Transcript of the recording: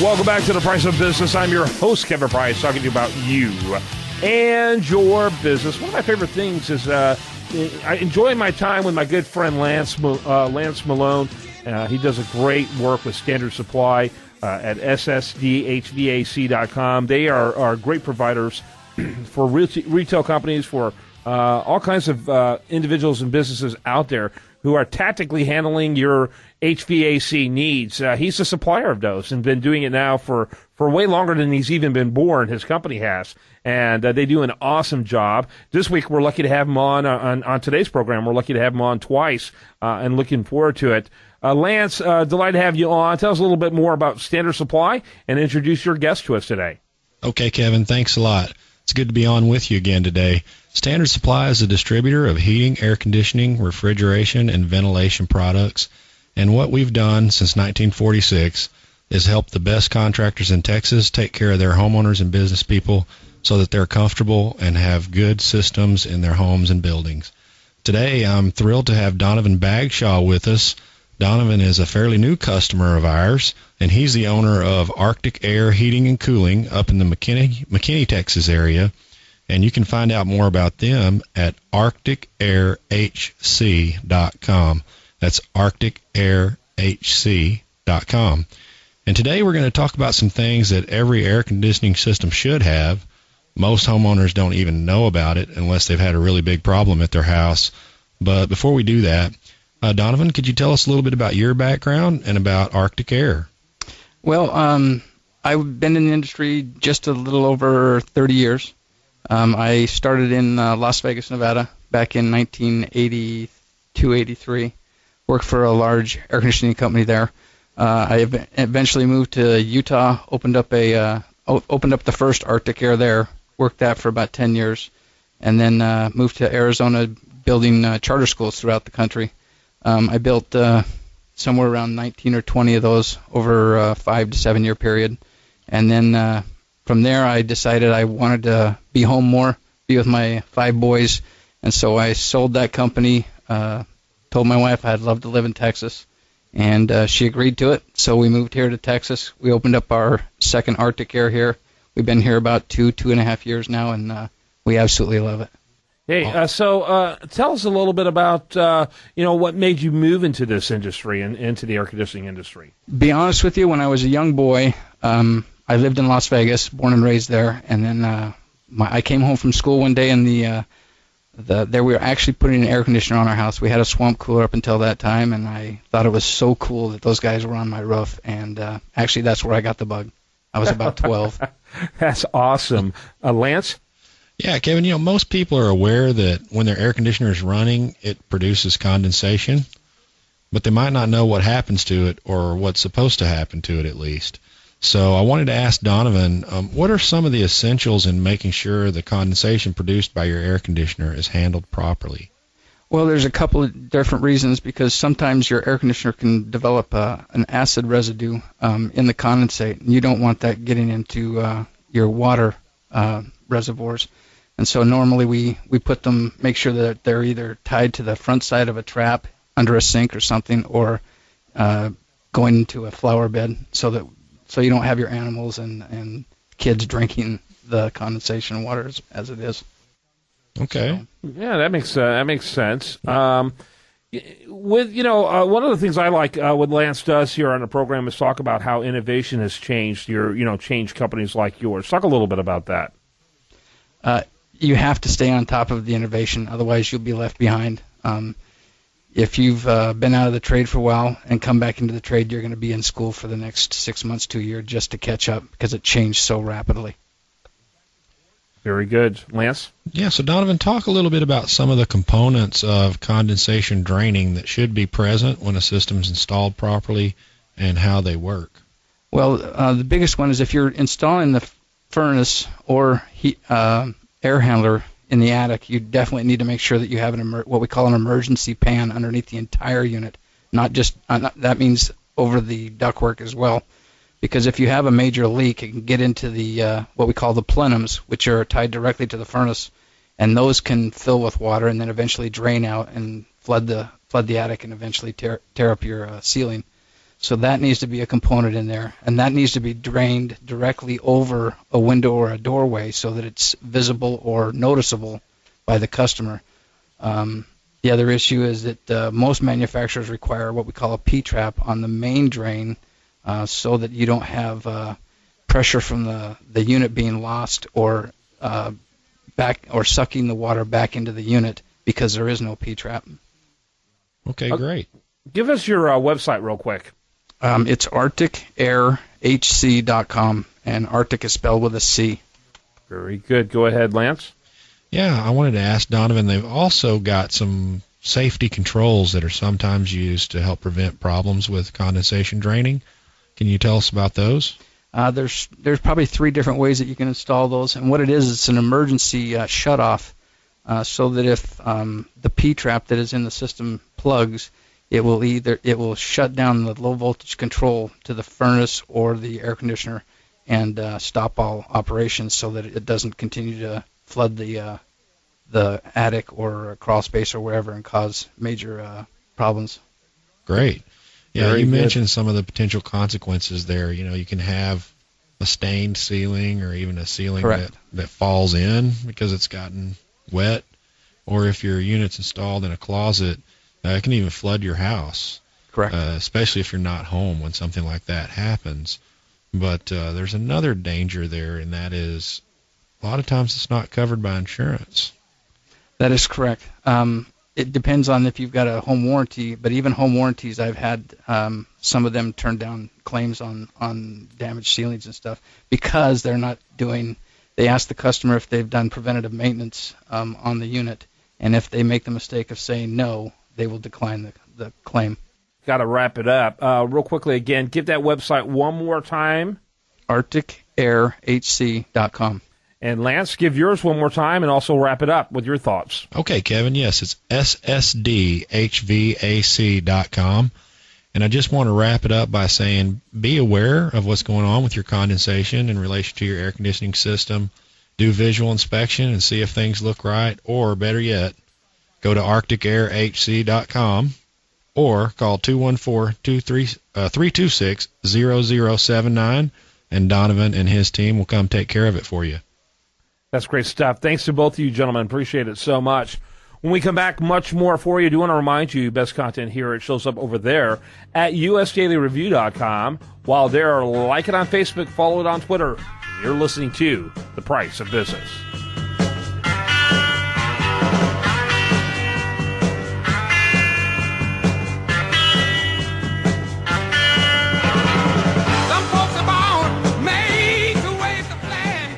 Welcome back to The Price of Business. I'm your host, Kevin Price, talking to you about you and your business. One of my favorite things is I enjoy my time with my good friend Lance Malone. He does a great work with Standard Supply at ssdhvac.com. They are great providers for retail companies, for all kinds of individuals and businesses out there who are tactically handling your HVAC needs. He's a supplier of those and been doing it now for way longer than he's even been born. His company has. And they do an awesome job. This week, we're lucky to have him on today's program. We're lucky to have him on twice and looking forward to it. Lance, delighted to have you on. Tell us a little bit more about Standard Supply and introduce your guest to us today. Okay, Kevin, thanks a lot. It's good to be on with you again today. Standard Supply is a distributor of heating, air conditioning, refrigeration, and ventilation products. And what we've done since 1946 is help the best contractors in Texas take care of their homeowners and business people so that they're comfortable and have good systems in their homes and buildings. Today, I'm thrilled to have Donovan Bagshaw with us. Donovan is a fairly new customer of ours, and he's the owner of Arctic Air Heating and Cooling up in the McKinney, Texas area. And you can find out more about them at arcticairhc.com. That's arcticairhc.com. And today we're going to talk about some things that every air conditioning system should have. Most homeowners don't even know about it unless they've had a really big problem at their house. But before we do that, Donovan, could you tell us a little bit about your background and about Arctic Air? Well, I've been in the industry just a little over 30 years. I started in Las Vegas, Nevada, back in 1982-83. Worked for a large air conditioning company there. I eventually moved to Utah, opened up the first Arctic Air there. Worked that for about 10 years, and then moved to Arizona, building charter schools throughout the country. I built somewhere around 19 or 20 of those over a 5 to 7 year period, and then from there I decided I wanted to be home more, be with my 5 boys, and so I sold that company. Told my wife I'd love to live in Texas, and she agreed to it. So we moved here to Texas. We opened up our second Arctic Air here. We've been here about 2.5 years now, and we absolutely love it. Hey, so tell us a little bit about what made you move into this industry and into the air conditioning industry. Be honest with you, when I was a young boy, I lived in Las Vegas, born and raised there, and then I came home from school one day, and there we were actually putting an air conditioner on our house. We had a swamp cooler up until that time, and I thought it was so cool that those guys were on my roof, and actually that's where I got the bug. I was about 12. That's awesome. Lance? Yeah, Kevin, most people are aware that when their air conditioner is running, it produces condensation, but they might not know what happens to it or what's supposed to happen to it at least. So I wanted to ask Donovan, what are some of the essentials in making sure the condensation produced by your air conditioner is handled properly? Well, there's a couple of different reasons, because sometimes your air conditioner can develop an acid residue in the condensate, and you don't want that getting into your water reservoirs. And so normally we put them, make sure that they're either tied to the front side of a trap under a sink or something, or going into a flower bed so you don't have your animals and kids drinking the condensation water as it is. Okay. So. Yeah, that makes sense. One of the things I like what Lance does here on the program is talk about how innovation has changed changed companies like yours. Talk a little bit about that. You have to stay on top of the innovation, otherwise you'll be left behind. If you've been out of the trade for a while and come back into the trade, you're going to be in school for the next 6 months to a year just to catch up, because it changed so rapidly. Very good. Lance? Yeah, so Donovan, talk a little bit about some of the components of condensation draining that should be present when a system's installed properly and how they work. Well, the biggest one is if you're installing the furnace or air handler in the attic, you definitely need to make sure that you have what we call an emergency pan underneath the entire unit, not just that means over the ductwork as well. Because if you have a major leak, it can get into the what we call the plenums, which are tied directly to the furnace, and those can fill with water and then eventually drain out and flood the attic and eventually tear up your ceiling. So that needs to be a component in there, and that needs to be drained directly over a window or a doorway so that it's visible or noticeable by the customer. The other issue is that most manufacturers require what we call a P-trap on the main drain so that you don't have pressure from the unit being lost or back or sucking the water back into the unit because there is no P-trap. Okay, great. Give us your website real quick. It's arcticairhc.com, and Arctic is spelled with a C. Very good. Go ahead, Lance. Yeah, I wanted to ask Donovan, they've also got some safety controls that are sometimes used to help prevent problems with condensation draining. Can you tell us about those? There's probably 3 different ways that you can install those, and what it is, it's an emergency shutoff so that if the P-trap that is in the system plugs, it will shut down the low voltage control to the furnace or the air conditioner and stop all operations so that it doesn't continue to flood the attic or crawl space or wherever and cause major problems. Great. Yeah, Very you good. mentioned some of the potential consequences there. You know, you can have a stained ceiling or even a ceiling that falls in because it's gotten wet, or if your unit's installed in a closet, it can even flood your house. Correct. Especially if you're not home when something like that happens. But there's another danger there, and that is a lot of times it's not covered by insurance. That is correct. It depends on if you've got a home warranty, but even home warranties, I've had some of them turn down claims on damaged ceilings and stuff because they're not doing. They ask the customer if they've done preventative maintenance on the unit, and if they make the mistake of saying no, they will decline the claim. Got to wrap it up. Real quickly again, give that website one more time. arcticairhc.com. And Lance, give yours one more time and also wrap it up with your thoughts. Okay, Kevin, yes, it's ssdhvac.com. And I just want to wrap it up by saying be aware of what's going on with your condensation in relation to your air conditioning system. Do visual inspection and see if things look right, or better yet, go to arcticairhc.com or call 214-326-0079, and Donovan and his team will come take care of it for you. That's great stuff. Thanks to both of you gentlemen. Appreciate it so much. When we come back, much more for you. I do want to remind you, best content here, it shows up over there at usdailyreview.com. While there, like it on Facebook, follow it on Twitter. You're listening to The Price of Business.